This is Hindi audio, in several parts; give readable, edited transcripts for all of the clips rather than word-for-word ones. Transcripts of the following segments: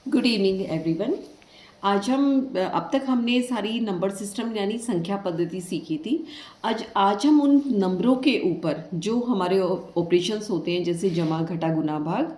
Good evening everyone. आज हम अब तक हमने सारी नंबर सिस्टम यानी संख्या पद्धति सीखी थी। आज हम उन नंबरों के ऊपर जो हमारे ऑपरेशंस होते हैं जैसे जमा घटा गुना भाग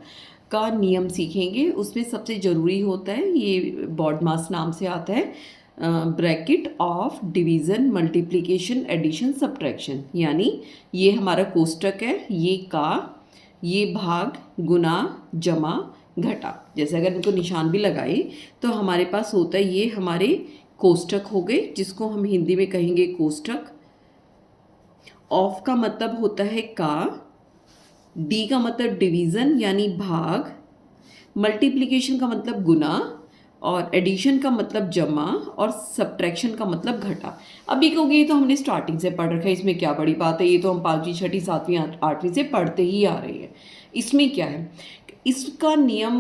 का नियम सीखेंगे। उसमें सबसे ज़रूरी होता है, ये बॉडमास नाम से आता है, bracket of division multiplication addition subtraction. यानी ये हमारा कोष्टक है, ये भाग गुना जमा घटा। जैसे अगर इनको निशान भी लगाए तो हमारे पास होता है, ये हमारे कोष्टक हो गए जिसको हम हिंदी में कहेंगे कोष्टक। ऑफ का मतलब होता है का, डी का मतलब डिवीज़न यानी भाग, मल्टीप्लिकेशन का मतलब गुना, और एडिशन का मतलब जमा, और सब्ट्रैक्शन का मतलब घटा। अब ये कहोगे ये तो हमने स्टार्टिंग से पढ़ रखा है, इसमें क्या बड़ी बात है, ये तो हम 5वीं 6वीं 7वीं 8वीं से पढ़ते ही आ रहे हैं, इसमें क्या है। इसका नियम,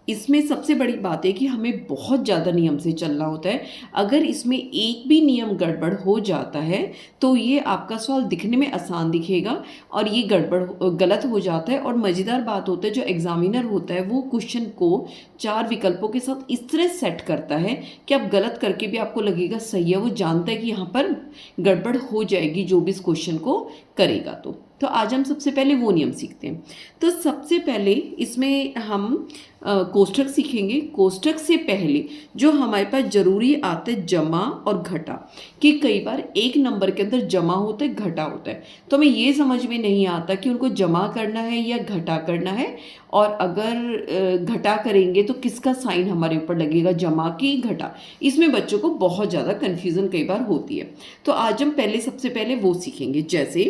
इसमें सबसे बड़ी बात है कि हमें बहुत ज़्यादा नियम से चलना होता है। अगर इसमें एक भी नियम गड़बड़ हो जाता है तो ये आपका सवाल दिखने में आसान दिखेगा और ये गलत हो जाता है। और मज़ेदार बात होता है, जो एग्जामिनर होता है वो क्वेश्चन को 4 विकल्पों के साथ इस तरह सेट करता है कि आप गलत करके भी आपको लगेगा सही है। वो जानता है कि यहाँ पर गड़बड़ हो जाएगी जो भी इस क्वेश्चन को करेगा। तो आज हम सबसे पहले वो नियम सीखते हैं। तो सबसे पहले इसमें हम कोष्ठक सीखेंगे। कोष्ठक से पहले जो हमारे पास ज़रूरी आता है जमा और घटा, कि कई बार एक नंबर के अंदर जमा होता है घटा होता है, तो हमें ये समझ में नहीं आता कि उनको जमा करना है या घटा करना है। और अगर घटा करेंगे तो किसका साइन हमारे ऊपर लगेगा, जमा की घटा। इसमें बच्चों को बहुत ज़्यादा कन्फ्यूज़न कई बार होती है। तो आज हम सबसे पहले वो सीखेंगे। जैसे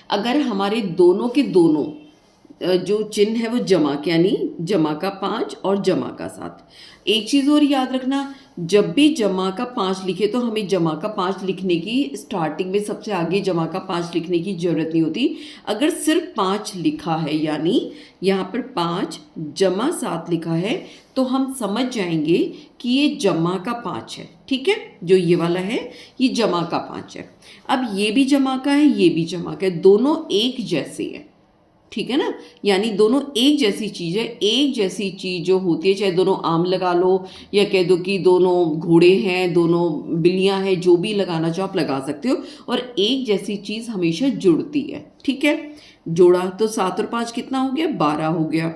अगर हमारे दोनों के दोनों जो चिन्ह है वो जमा के, यानी जमा का 5 और जमा का 7। एक चीज़ और याद रखना, जब भी जमा का 5 लिखे तो हमें जमा का 5 लिखने की स्टार्टिंग में सबसे आगे जमा का 5 लिखने की ज़रूरत नहीं होती। अगर सिर्फ 5 लिखा है, यानी यहाँ पर 5 जमा 7 लिखा है, तो हम समझ जाएंगे कि ये जमा का 5 है। ठीक है, जो ये वाला है ये जमा का 5 है। अब ये भी जमा का है, ये भी जमा का है, दोनों एक जैसे हैं। ठीक है ना, यानी दोनों एक जैसी चीज़ है। एक जैसी चीज़ जो होती है, चाहे दोनों आम लगा लो या कह दो कि दोनों घोड़े हैं, दोनों बिल्लियां हैं, जो भी लगाना चाहो आप लगा सकते हो। और एक जैसी चीज़ हमेशा जुड़ती है। ठीक है, जोड़ा तो 7 और 5 कितना हो गया, 12 हो गया।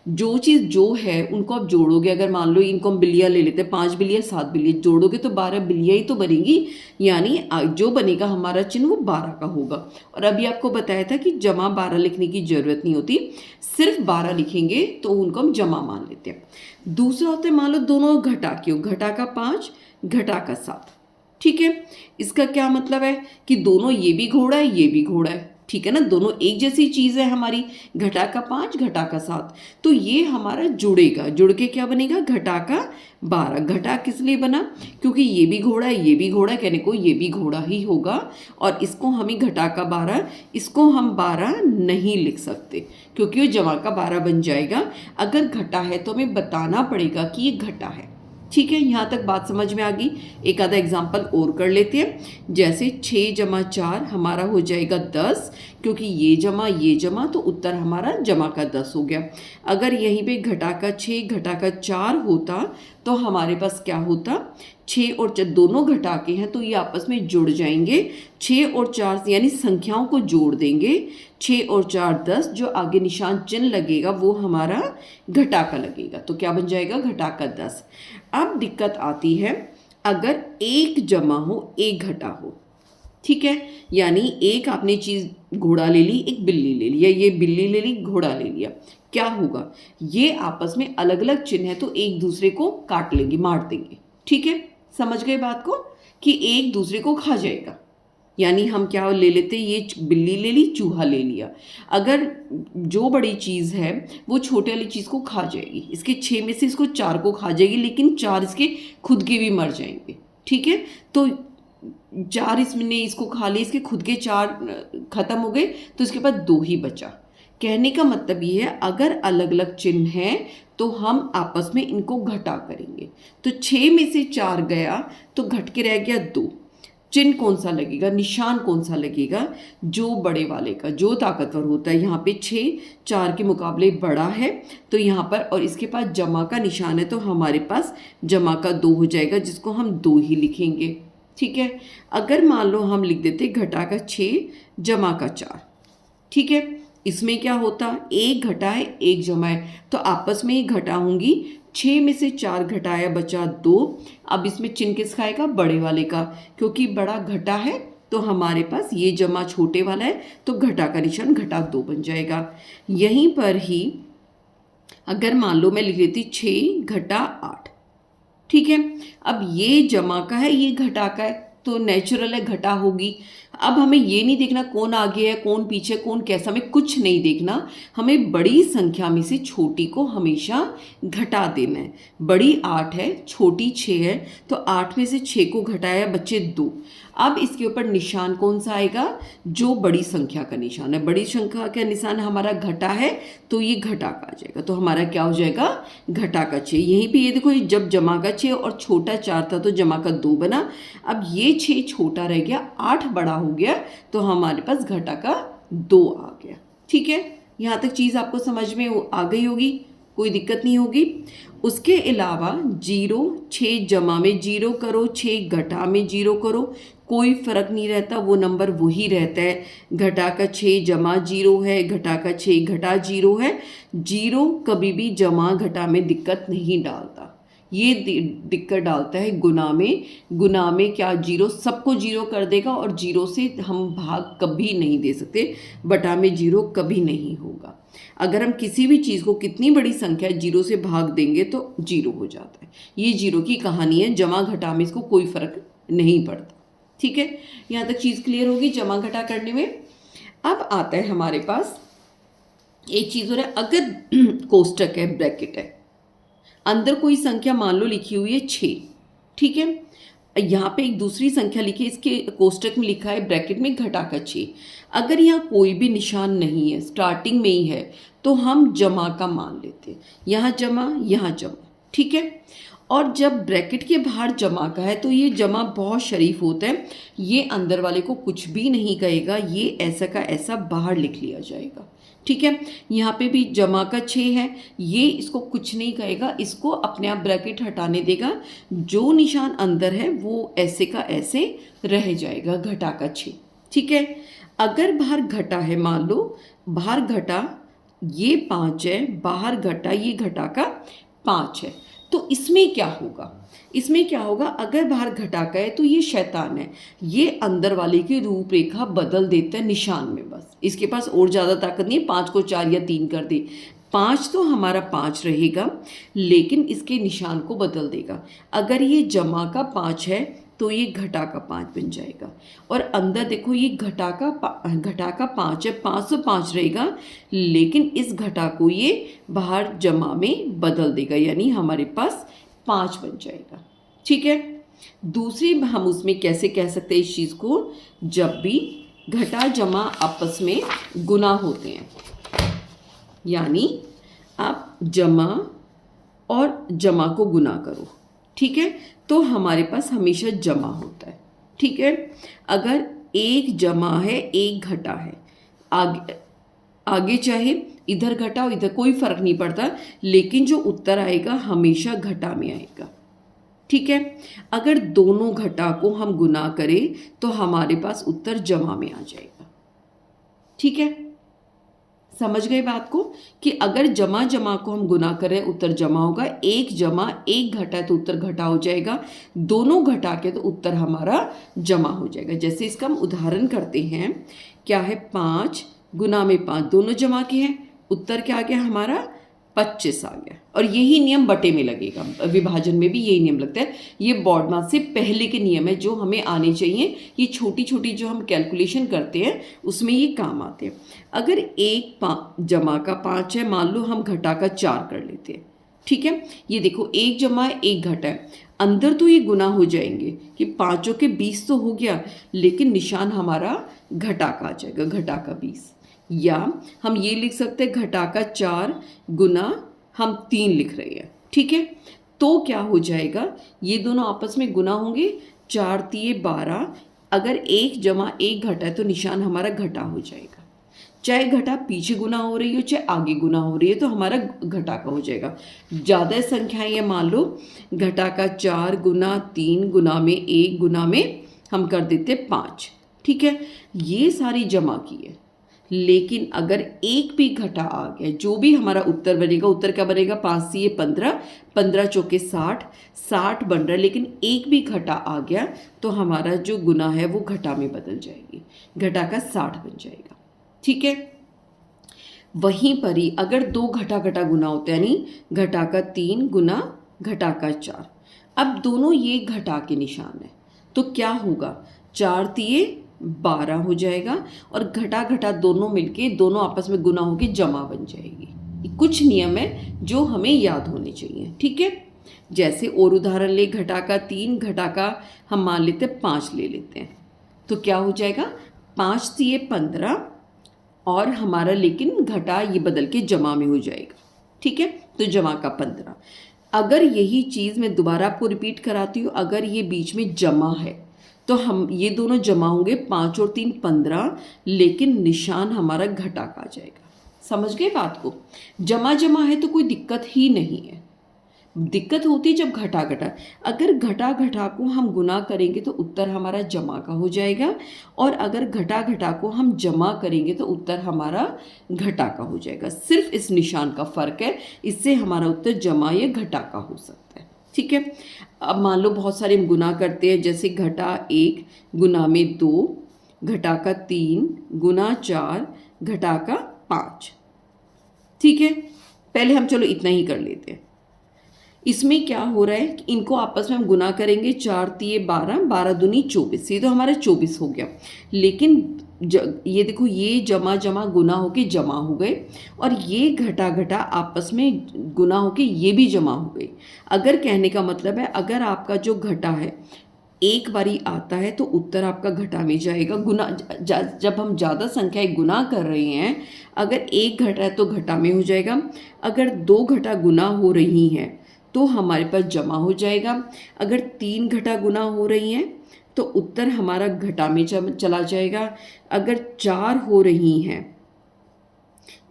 जो चीज़ जो है उनको आप जोड़ोगे, अगर मान लो इनको हम बिल्लियाँ ले लेते हैं, 5 बिल्लियाँ 7 बिल्लियाँ जोड़ोगे तो 12 बिल्लियाँ ही तो बनेगी। यानी जो बनेगा हमारा चिन्ह वो 12 का होगा। और अभी आपको बताया था कि जमा 12 लिखने की ज़रूरत नहीं होती, सिर्फ 12 लिखेंगे तो उनको हम जमा मान लेते हैं। दूसरा होता है, मान लो दोनों घटा क्यों, घटा का 5 घटा का 7। ठीक है, इसका क्या मतलब है कि दोनों, ये भी घोड़ा है ये भी घोड़ा है। ठीक है ना, दोनों एक जैसी चीज़ है हमारी, घटा का 5 घटा का 7। तो ये हमारा जुड़ेगा, जुड़ के क्या बनेगा, घटा का 12। घटा किस लिए बना, क्योंकि ये भी घोड़ा है ये भी घोड़ा है, कहने को ये भी घोड़ा ही होगा। और इसको हम ही घटा का 12, इसको हम 12 नहीं लिख सकते क्योंकि वो जमा का 12 बन जाएगा। अगर घटा है तो हमें बताना पड़ेगा कि ये घटा है। ठीक है, यहाँ तक बात समझ में आ गई। एक आधा एग्जाम्पल और कर लेते हैं। जैसे 6 जमा 4 हमारा हो जाएगा 10, क्योंकि ये जमा तो उत्तर हमारा जमा का 10 हो गया। अगर यहीं पे घटा का 6 घटा का 4 होता तो हमारे पास क्या होता, 6 और 4 दोनों घटा के हैं तो ये आपस में जुड़ जाएंगे। 6 और 4 यानी संख्याओं को जोड़ देंगे, 6 और 4 10, जो आगे निशान चिन्ह लगेगा वो हमारा घटा का लगेगा, तो क्या बन जाएगा, घटा का 10। अब दिक्कत आती है अगर एक जमा हो एक घटा हो। ठीक है, यानी एक आपने चीज़ घोड़ा ले ली, एक बिल्ली ले लिया, ये बिल्ली ले ली घोड़ा ले लिया, क्या होगा, ये आपस में अलग अलग चिन्ह है तो एक दूसरे को काट लेंगे, मार देंगे। ठीक है, समझ गए बात को, कि एक दूसरे को खा जाएगा। यानी हम क्या ले लेते, ये बिल्ली ले ली चूहा ले लिया, अगर जो बड़ी चीज़ है वो छोटे वाली चीज़ को खा जाएगी, इसके 6 में से इसको 4 को खा जाएगी, लेकिन 4 इसके खुद के भी मर जाएंगे। ठीक है, तो 4 इसने इसको खा लिया, इसके खुद के 4 खत्म हो गए, तो इसके पास 2 ही बचा। कहने का मतलब ये है, अगर अलग अलग चिन्ह हैं तो हम आपस में इनको घटा करेंगे। तो 6 में से 4 गया तो घट के रह गया 2, चिन्ह कौन सा लगेगा, निशान कौन सा लगेगा, जो बड़े वाले का, जो ताकतवर होता है। यहाँ पे 6 4 के मुकाबले बड़ा है तो यहाँ पर, और इसके पास जमा का निशान है तो हमारे पास जमा का 2 हो जाएगा, जिसको हम 2 ही लिखेंगे। ठीक है। अगर मान लो हम लिख देते घटा का 6 जमा का 4, ठीक है, इसमें क्या होता, एक घटा है एक जमा है तो आपस में ही घटा होंगी। 6 में से 4 घटाया बचा 2। अब इसमें चिन्ह किसका आएगा, बड़े वाले का, क्योंकि बड़ा घटा है तो हमारे पास ये जमा छोटे वाला है तो घटा का निशान घटा 2 बन जाएगा। यहीं पर ही अगर मान लो मैं लिख लेती 6 घटा 8, ठीक है, अब ये जमा का है ये घटा का है तो नेचुरल है घटा होगी। अब हमें ये नहीं देखना कौन आगे है कौन पीछे कौन कैसा, हमें कुछ नहीं देखना, हमें बड़ी संख्या में से छोटी को हमेशा घटा देना है। बड़ी 8 है छोटी 6 है तो 8 में से 6 को घटाया बचे 2। अब इसके ऊपर निशान कौन सा आएगा, जो बड़ी संख्या का निशान है। बड़ी संख्या का निशान हमारा घटा है तो ये घटा का आ जाएगा, तो हमारा क्या हो जाएगा, घटा का 6। यहीं पे ये देखो जब जमा का 6 और छोटा 4 था तो जमा का 2 बना। अब ये 6 छोटा रह गया, 8 बड़ा हो गया तो हमारे पास घटा का 2 आ गया। ठीक है, यहाँ तक चीज़ आपको समझ में आ गई होगी, कोई दिक्कत नहीं होगी। उसके अलावा 0 6 जमा में 0 करो, 6 घटा में 0 करो, कोई फ़र्क नहीं रहता, वो नंबर वही रहता है। घटा का 6 जमा 0 है, घटा का 6 घटा 0 है। 0 कभी भी जमा घटा में दिक्कत नहीं डालता, ये दिक्कत डालता है गुना में। गुना में क्या 0 सबको 0 कर देगा और 0 से हम भाग कभी नहीं दे सकते, बटा में 0 कभी नहीं होगा। अगर हम किसी भी चीज़ को कितनी बड़ी संख्या 0 से भाग देंगे तो 0 हो जाता है। ये 0 की कहानी है, जमा घटा में इसको कोई फ़र्क नहीं पड़ता। ठीक है, यहाँ तक चीज़ क्लियर होगी जमा घटा करने में। अब आता है हमारे पास एक चीज़ हो रहा है, अगर कोष्टक है ब्रैकेट है, अंदर कोई संख्या मान लो लिखी हुई है 6, ठीक है, यहाँ पे एक दूसरी संख्या लिखी है, इसके कोष्टक में लिखा है ब्रैकेट में घटा का 6। अगर यहाँ कोई भी निशान नहीं है, स्टार्टिंग में ही है, तो हम जमा का मान लेते हैं, यहाँ जमा, ठीक है। और जब ब्रैकेट के बाहर जमा का है तो ये जमा बहुत शरीफ होता है, ये अंदर वाले को कुछ भी नहीं कहेगा, ये ऐसा का ऐसा बाहर लिख लिया जाएगा। ठीक है, यहाँ पे भी जमा का 6 है, ये इसको कुछ नहीं कहेगा, इसको अपने आप ब्रैकेट हटाने देगा, जो निशान अंदर है वो ऐसे का ऐसे रह जाएगा, घटा का 6। ठीक है, अगर बाहर घटा है, मान लो बाहर घटा ये 5 है, बाहर घटा ये घटा का 5 है, तो इसमें क्या होगा, अगर बाहर घटा का है तो ये शैतान है, ये अंदर वाले की रूपरेखा बदल देता है निशान में, बस इसके पास और ज़्यादा ताकत नहीं है 5 को 4 या 3 कर दे। 5 तो हमारा 5 रहेगा लेकिन इसके निशान को बदल देगा। अगर ये जमा का 5 है तो ये घटा का 5 बन जाएगा, और अंदर देखो ये घटा का 5 है, 505 रहेगा, लेकिन इस घटा को ये बाहर जमा में बदल देगा, यानी हमारे पास 5 बन जाएगा। ठीक है, दूसरी हम उसमें कैसे कह सकते हैं इस चीज़ को, जब भी घटा जमा आपस में गुना होते हैं, यानी आप जमा और जमा को गुना करो, ठीक है, तो हमारे पास हमेशा जमा होता है। ठीक है, अगर एक जमा है एक घटा है, आगे चाहे इधर घटा हो इधर कोई फर्क नहीं पड़ता, लेकिन जो उत्तर आएगा हमेशा घटा में आएगा। ठीक है, अगर दोनों घटा को हम गुना करें तो हमारे पास उत्तर जमा में आ जाएगा। ठीक है, समझ गए बात को, कि अगर जमा को हम गुना करें उत्तर जमा होगा, एक जमा एक घटा है तो उत्तर घटा हो जाएगा, दोनों घटा के तो उत्तर हमारा जमा हो जाएगा। जैसे इसका हम उदाहरण करते हैं, क्या है 5 गुना में 5 दोनों जमा के हैं, उत्तर क्या आ गया हमारा 25 आ गया। और यही नियम बटे में लगेगा, विभाजन में भी यही नियम लगता है। ये बोर्ड मार्क्स से पहले के नियम है जो हमें आने चाहिए, ये छोटी छोटी जो हम कैलकुलेशन करते हैं उसमें ये काम आते हैं। अगर एक जमा का 5 है, मान लो हम घटा का 4 कर लेते हैं। ठीक है, ये देखो एक जमा है एक घटा है, अंदर तो ये गुना हो जाएंगे कि 5 के 20 तो हो गया, लेकिन निशान हमारा घटा का आ जाएगा, घटा का 20। या हम ये लिख सकते हैं घटा का 4 गुना हम 3 लिख रहे हैं। ठीक है, तो क्या हो जाएगा, ये दोनों आपस में गुना होंगे, 4 तिये 12, अगर 1 जमा 1 घटा है तो निशान हमारा घटा हो जाएगा। चाहे घटा पीछे गुना हो रही हो चाहे आगे गुना हो रही है तो हमारा घटा का हो जाएगा। ज़्यादा संख्याएं ये मान लो घटा का 4 गुना 3 गुना में 1 गुना में हम कर देते 5, ठीक है, ये सारी जमा की है। लेकिन अगर एक भी घटा आ गया, जो भी हमारा उत्तर बनेगा, उत्तर क्या बनेगा, 5 से 15, 15 चौके 60, 60 बन रहा है, लेकिन एक भी घटा आ गया तो हमारा जो गुना है वो घटा में बदल जाएगी, घटा का 60 बन जाएगा, ठीक है। वहीं पर ही अगर 2 घटा घटा गुना होते हैं, यानी घटा का 3 गुना घटा का 4, अब दोनों ये घटा के निशान है तो क्या होगा, 4 तिये 12 हो जाएगा और घटा घटा दोनों मिलके दोनों आपस में गुना होके जमा बन जाएगी। कुछ नियम है जो हमें याद होने चाहिए, ठीक है। जैसे और उदाहरण ले, घटा का 3 घटा का हम मान लेते 5 ले लेते हैं तो क्या हो जाएगा, 5 तिये 15 और हमारा लेकिन घटा ये बदल के जमा में हो जाएगा, ठीक है, तो जमा का 15। अगर यही चीज़ मैं दोबारा आपको रिपीट कराती हूँ, अगर ये बीच में जमा है तो हम ये दोनों जमा होंगे, 5 और 3 15, लेकिन निशान हमारा घटा का आ जाएगा। समझ गए बात को, जमा जमा है तो कोई दिक्कत ही नहीं है। दिक्कत होती है जब घटा घटा, अगर घटा घटा को हम गुना करेंगे तो उत्तर हमारा जमा का हो जाएगा, और अगर घटा घटा को हम जमा करेंगे तो उत्तर हमारा घटा का हो जाएगा। सिर्फ इस निशान का फ़र्क है, इससे हमारा उत्तर जमा या घटा का हो सकता है, ठीक है। अब मान लो बहुत सारे हम गुना करते हैं, जैसे घटा 1 गुना में 2, घटा का 3 गुना 4, घटा का 5, ठीक है। पहले हम चलो इतना ही कर लेते हैं। इसमें क्या हो रहा है कि इनको आपस में हम गुना करेंगे, 4 तिये 12, 12 दूनी 24, ये तो हमारा 24 हो गया। लेकिन ये देखो, ये जमा जमा गुना होके जमा हो गए, और ये घटा घटा आपस में गुना होके ये भी जमा हो गई। अगर कहने का मतलब है, अगर आपका जो घटा है एक बारी आता है तो उत्तर आपका घटा में जाएगा। गुना जब हम ज़्यादा संख्याएं गुना कर रहे हैं, अगर एक घटा है तो घटा में हो जाएगा, अगर 2 घटा गुना हो रही हैं तो हमारे पास जमा हो जाएगा, अगर 3 घटा गुना हो रही हैं तो उत्तर हमारा घटा में चला जाएगा, अगर 4 हो रही हैं,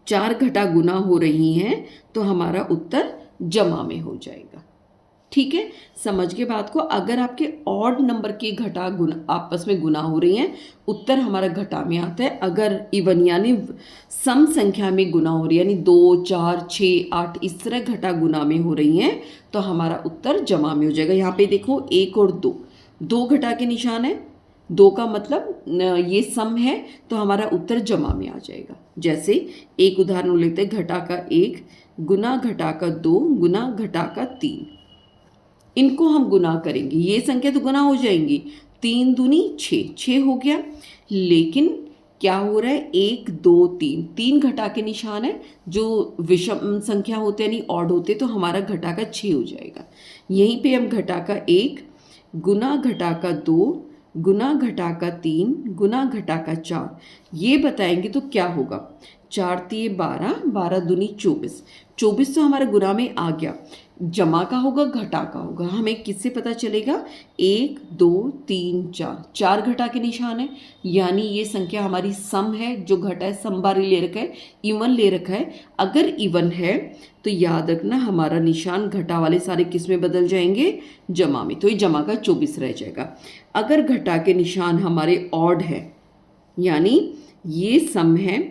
4 घटा गुना हो रही हैं तो हमारा उत्तर जमा में हो जाएगा, ठीक है। समझ के बात को, अगर आपके ऑड नंबर के घटा गुना आपस में गुना हो रही हैं, उत्तर हमारा घटा में आता है। अगर इवन यानी सम संख्या में गुना हो रही है, यानी 2 4 6 8 इस तरह घटा गुना में हो रही हैं तो हमारा उत्तर जमा में हो जाएगा। यहाँ पे देखो 1 और 2, 2 घटा के निशान है, 2 का मतलब ये सम है तो हमारा उत्तर जमा में आ जाएगा। जैसे एक उदाहरण लेते हैं, घटा का 1 गुना घटा का 2 गुना घटा का 3, इनको हम गुना करेंगे, ये संख्या तो गुना हो जाएंगी, 3 दूनी 6, 6 हो गया। लेकिन क्या हो रहा है, 1 2 3, 3 घटा के निशान है, जो विषम संख्या होते हैं यानी ऑड होते तो हमारा घटा का 6 हो जाएगा। यहीं पे हम घटा का 1 गुना घटा का 2 गुना घटा का 3 गुना घटा का 4 ये बताएंगे तो क्या होगा, 4 तिये 12, 12 दूनी 24, 24 तो हमारा गुना में आ गया, जमा का होगा घटा का होगा। हमें किससे पता चलेगा, 1 2 3 4, 4 घटा के निशान है, यानी ये संख्या हमारी सम है, जो घटा है सम बारी ले रखा है, इवन ले रखा है। अगर इवन है तो याद रखना हमारा निशान घटा वाले सारे किस में बदल जाएंगे, जमा में, तो ये जमा का 24 रह जाएगा। अगर घटा के निशान हमारे ऑड है, यानी ये सम है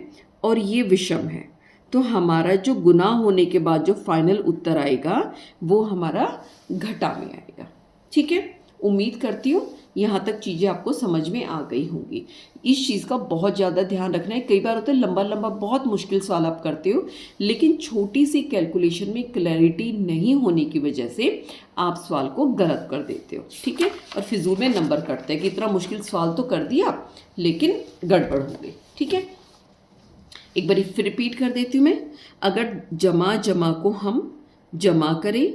और ये विषम है, तो हमारा जो गुना होने के बाद जो फाइनल उत्तर आएगा वो हमारा घटा में आएगा, ठीक है। उम्मीद करती हूँ यहाँ तक चीज़ें आपको समझ में आ गई होंगी। इस चीज़ का बहुत ज़्यादा ध्यान रखना है, कई बार होता है लंबा लंबा बहुत मुश्किल सवाल आप करते हो, लेकिन छोटी सी कैलकुलेशन में क्लैरिटी नहीं होने की वजह से आप सवाल को गलत कर देते हो, ठीक है, और फिजूल में नंबर कटते हैं कि इतना मुश्किल सवाल तो कर दिया लेकिन गड़बड़ हो गई, ठीक है। एक बार फिर रिपीट कर देती हूँ मैं, अगर जमा जमा को हम जमा करें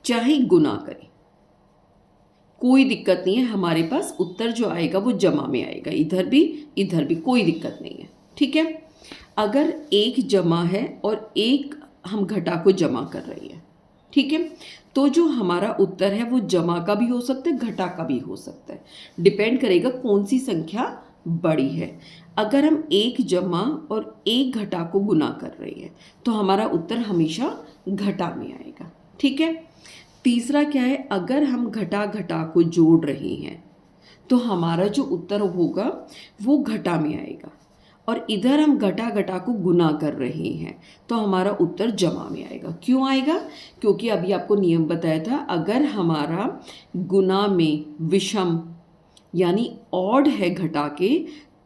चाहे गुना करें, कोई दिक्कत नहीं है, हमारे पास उत्तर जो आएगा वो जमा में आएगा, इधर भी कोई दिक्कत नहीं है, ठीक है। अगर एक जमा है और एक हम घटा को जमा कर रही है, ठीक है। तो जो हमारा उत्तर है वो जमा का भी हो सकता है, घटा का भी हो सकता है, डिपेंड करेगा कौन सी संख्या बड़ी है। अगर हम एक जमा और एक घटा को गुना कर रहे हैं तो हमारा उत्तर हमेशा घटा में आएगा, ठीक है। तीसरा क्या है, अगर हम घटा घटा को जोड़ रहे हैं तो हमारा जो उत्तर होगा वो घटा में आएगा, और इधर हम घटा घटा को गुना कर रहे हैं तो हमारा उत्तर जमा में आएगा। क्यों आएगा? क्योंकि अभी आपको नियम बताया था, अगर हमारा गुना में विषम यानी ऑड है घटा के,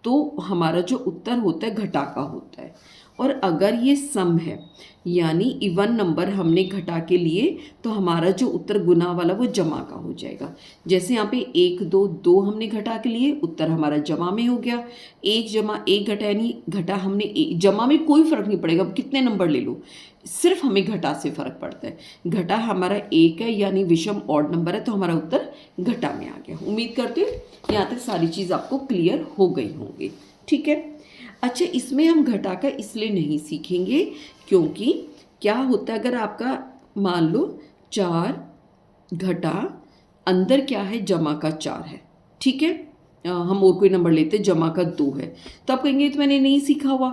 तो हमारा जो उत्तर होता है घटा का होता है। और अगर ये सम है यानी इवन नंबर हमने घटा के लिए तो हमारा जो उत्तर गुना वाला वो जमा का हो जाएगा। जैसे यहाँ पे 1 2 2 हमने घटा के लिए, उत्तर हमारा जमा में हो गया। 1 जमा 1 घटा यानी घटा हमने जमा में कोई फर्क नहीं पड़ेगा, कितने नंबर ले लो, सिर्फ हमें घटा से फर्क पड़ता है। घटा हमारा 1 है यानी विषम ऑड नंबर है, तो हमारा उत्तर घटा में आ गया। उम्मीद करती हूँ यहाँ तक सारी चीज़ आपको क्लियर हो गई होंगी, ठीक है। अच्छा, इसमें हम घटा का इसलिए नहीं सीखेंगे क्योंकि क्या होता है, अगर आपका मान लो 4 घटा अंदर क्या है, जमा का 4 है, ठीक है। हम और कोई नंबर लेते, जमा का 2 है, तो आप कहेंगे तो मैंने नहीं सीखा हुआ।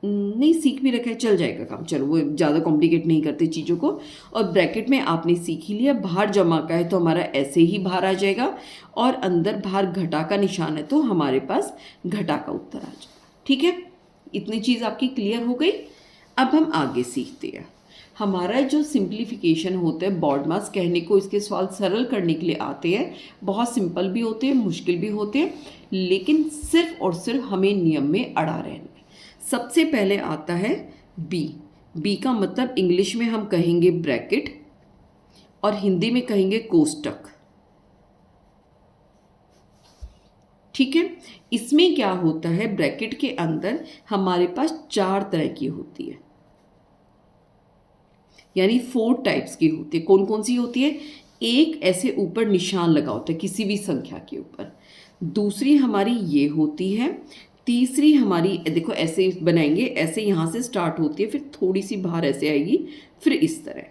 नहीं, सीख भी रखा है, चल जाएगा काम, चलो वो ज़्यादा कॉम्प्लिकेट नहीं करते चीज़ों को। और ब्रैकेट में आपने सीख ही लिया, बाहर जमा का है तो हमारा ऐसे ही बाहर आ जाएगा, और अंदर बाहर घटा का निशान है तो हमारे पास घटा का उत्तर आ जाएगा, ठीक है। इतनी चीज़ आपकी क्लियर हो गई। अब हम आगे सीखते हैं। हमारा जो सिंप्लीफिकेशन होता है, बॉड मास कहने को इसके सवाल सरल करने के लिए आते हैं, बहुत सिंपल भी होते हैं, मुश्किल भी होते हैं, लेकिन सिर्फ और सिर्फ हमें नियम में अड़ा रहना है। सबसे पहले आता है बी। बी का मतलब इंग्लिश में हम कहेंगे ब्रैकेट और हिंदी में कहेंगे कोष्टक, ठीक है। इसमें क्या होता है, ब्रैकेट के अंदर हमारे पास 4 तरह की होती है, यानी 4 टाइप्स की होती है। कौन कौन सी होती है? एक ऐसे ऊपर निशान लगा होता है किसी भी संख्या के ऊपर, दूसरी हमारी ये होती है, तीसरी हमारी देखो ऐसे बनाएंगे, ऐसे यहाँ से स्टार्ट होती है, फिर थोड़ी सी बाहर ऐसे आएगी, फिर इस तरह,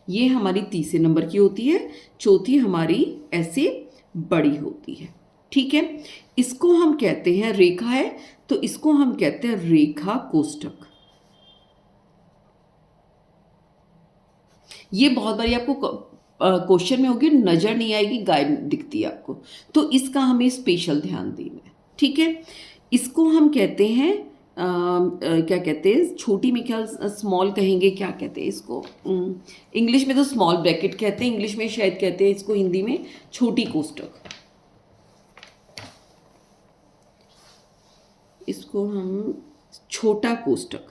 ये हमारी तीसरे नंबर की होती है। चौथी हमारी ऐसे बड़ी होती है, ठीक है। इसको हम कहते हैं रेखा है, तो इसको हम कहते हैं रेखा कोष्टक। ये बहुत बारी आपको क्वेश्चन में होगी, नजर नहीं आएगी, गायब दिखती है आपको, तो इसका हमें स्पेशल ध्यान देना है, ठीक है। इसको हम कहते हैं क्या कहते हैं, छोटी में क्या स्मॉल कहेंगे, क्या कहते हैं इसको, इंग्लिश में तो स्मॉल ब्रैकेट कहते हैं, इंग्लिश में शायद कहते हैं इसको हिंदी में छोटी कोष्टक। इसको हम छोटा कोष्टक,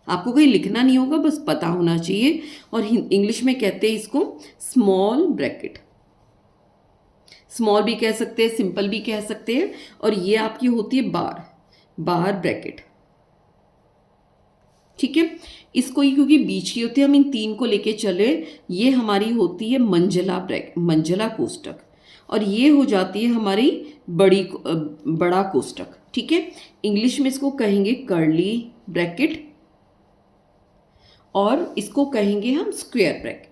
आपको कहीं लिखना नहीं होगा, बस पता होना चाहिए। और इंग्लिश में कहते हैं इसको स्मॉल ब्रैकेट, स्मॉल भी कह सकते हैं, सिंपल भी कह सकते हैं। और ये आपकी होती है बार ब्रैकेट, ठीक है। इसको ही क्योंकि बीच की होती है, हम इन 3 को लेके चले, ये हमारी होती है मंझला कोष्टक, और ये हो जाती है हमारी बड़ा कोष्टक, ठीक है। इंग्लिश में इसको कहेंगे कर्ली ब्रैकेट, और इसको कहेंगे हम स्क्वायर ब्रैकेट।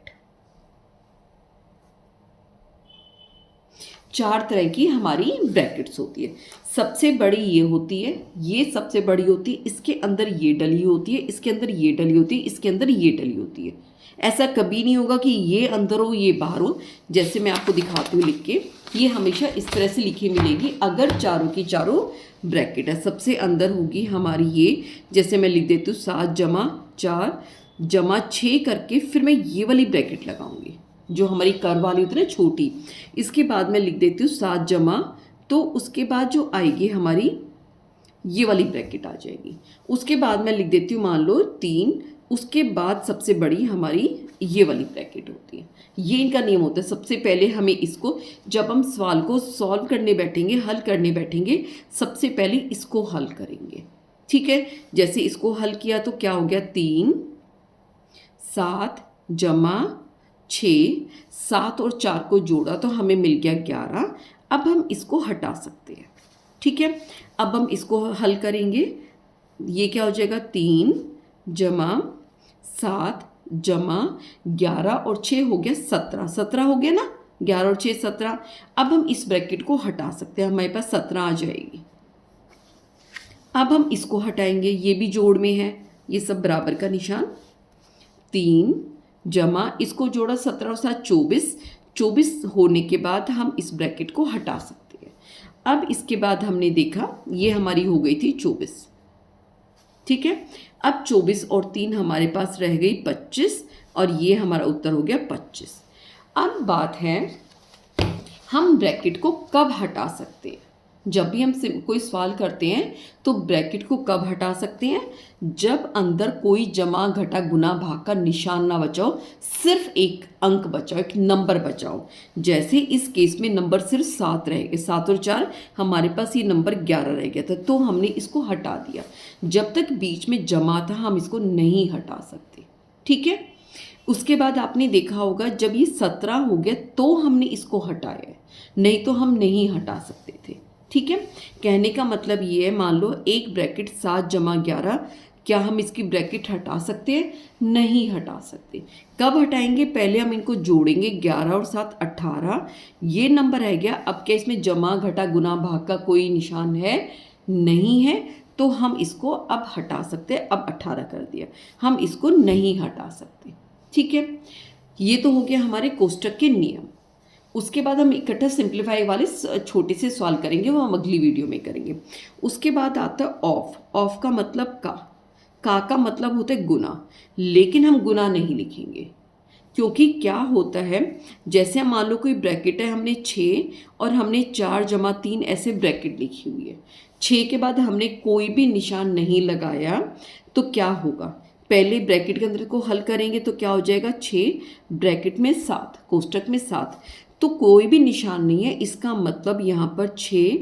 4 तरह की हमारी ब्रैकेट्स होती है। सबसे बड़ी ये होती है, ये सबसे बड़ी होती है, इसके अंदर ये डली होती है, इसके अंदर ये डली होती है, इसके अंदर ये डली होती है। ऐसा कभी नहीं होगा कि ये अंदर हो ये बाहर हो। जैसे मैं आपको दिखाती हूँ लिख के, ये हमेशा इस तरह से लिखी मिलेगी अगर चारों की चारों ब्रैकेट है। सबसे अंदर होगी हमारी ये, जैसे मैं लिख देती हूँ 7 जमा 4 जमा 6 करके, फिर मैं ये वाली ब्रैकेट लगाऊंगी जो हमारी कर्व वाली होती है ना छोटी। इसके बाद मैं लिख देती हूँ 7 जमा, तो उसके बाद जो आएगी हमारी ये वाली ब्रैकेट आ जाएगी। उसके बाद मैं लिख देती हूँ मान लो 3, उसके बाद सबसे बड़ी हमारी ये वाली ब्रैकेट होती है। ये इनका नियम होता है। सबसे पहले हमें इसको, जब हम सवाल को सॉल्व करने बैठेंगे, हल करने बैठेंगे, सबसे पहले इसको हल करेंगे, ठीक है। जैसे इसको हल किया तो क्या हो गया, 3 7 जमा 6, 7 और 4 को जोड़ा तो हमें मिल गया 11। अब हम इसको हटा सकते हैं, ठीक है। अब हम इसको हल करेंगे, ये क्या हो जाएगा 3 जमा 7 जमा 11 और 6 हो गया 17, 17 हो गया ना, 11 और 6 17। अब हम इस ब्रैकेट को हटा सकते हैं, हमारे पास 17 आ जाएगी। अब हम इसको हटाएंगे, ये भी जोड़ में है, ये सब बराबर का निशान, 3 जमा इसको जोड़ा 17 और 7 24, 24 होने के बाद हम इस ब्रैकेट को हटा सकते हैं। अब इसके बाद हमने देखा ये हमारी हो गई थी 24, ठीक है। अब 24 और 3 हमारे पास रह गई 25 और ये हमारा उत्तर हो गया 25। अब बात है हम ब्रैकेट को कब हटा सकते हैं। जब भी हम कोई सवाल करते हैं तो ब्रैकेट को कब हटा सकते हैं, जब अंदर कोई जमा घटा गुना भाग का निशान ना बचाओ, सिर्फ एक अंक बचाओ, एक नंबर बचाओ। जैसे इस केस में नंबर सिर्फ 7 रह गए, 7 और 4 हमारे पास ये नंबर 11 रह गया था, तो हमने इसको हटा दिया। जब तक बीच में जमा था हम इसको नहीं हटा सकते, ठीक है। उसके बाद आपने देखा होगा जब ये 17 हो गया तो हमने इसको हटाया, नहीं तो हम नहीं हटा सकते थे, ठीक है। कहने का मतलब ये है, मान लो एक ब्रैकेट 7 जमा 11, क्या हम इसकी ब्रैकेट हटा सकते हैं? नहीं हटा सकते। कब हटाएंगे? पहले हम इनको जोड़ेंगे, 11 और 7 18, ये नंबर रह गया। अब क्या इसमें जमा घटा गुना भाग का कोई निशान है? नहीं है, तो हम इसको अब हटा सकते हैं। अब 18 कर दिया, हम इसको नहीं हटा सकते, ठीक है। ये तो हो गया हमारे कोष्टक के नियम। उसके बाद हम इकट्ठा सिंप्लीफाई वाले छोटे से सॉल्व करेंगे, वो हम अगली वीडियो में करेंगे। उसके बाद आता है ऑफ। ऑफ का मतलब का मतलब होता है गुना, लेकिन हम गुना नहीं लिखेंगे, क्योंकि क्या होता है, जैसे हम मान लो कोई ब्रैकेट है, हमने 6 और हमने 4 जमा 3 ऐसे ब्रैकेट लिखी हुई है, 6 के बाद हमने कोई भी निशान नहीं लगाया, तो क्या होगा, पहले ब्रैकेट के अंदर को हल करेंगे तो क्या हो जाएगा, 6 ब्रैकेट में 7 कोष्टक में 7, तो कोई भी निशान नहीं है, इसका मतलब यहाँ पर 6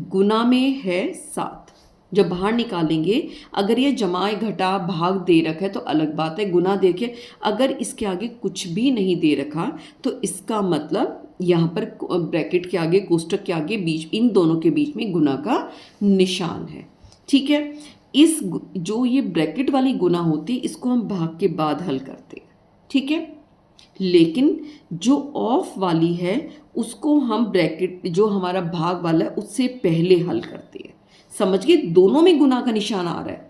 गुना में है 7। जब बाहर निकालेंगे, अगर ये जमाए घटा भाग दे रखा है तो अलग बात है, गुना देखिए अगर इसके आगे कुछ भी नहीं दे रखा तो इसका मतलब यहाँ पर ब्रैकेट के आगे कोष्टक के आगे बीच, इन दोनों के बीच में गुना का निशान है, ठीक है। इस जो ये ब्रैकेट वाली गुना होती है इसको हम भाग के बाद हल करते हैं, ठीक है। लेकिन जो ऑफ वाली है उसको हम ब्रैकेट जो हमारा भाग वाला है उससे पहले हल करते हैं। समझ गए, दोनों में गुना का निशान आ रहा है,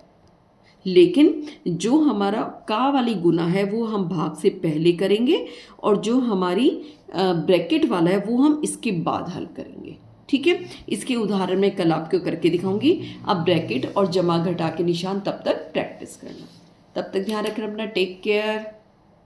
लेकिन जो हमारा का वाली गुना है वो हम भाग से पहले करेंगे और जो हमारी ब्रैकेट वाला है वो हम इसके बाद हल करेंगे, ठीक है। इसके उदाहरण में कल आपको करके दिखाऊंगी। अब ब्रैकेट और जमा घटा के निशान तब तक प्रैक्टिस करना। तब तक ध्यान रखना अपना, टेक केयर।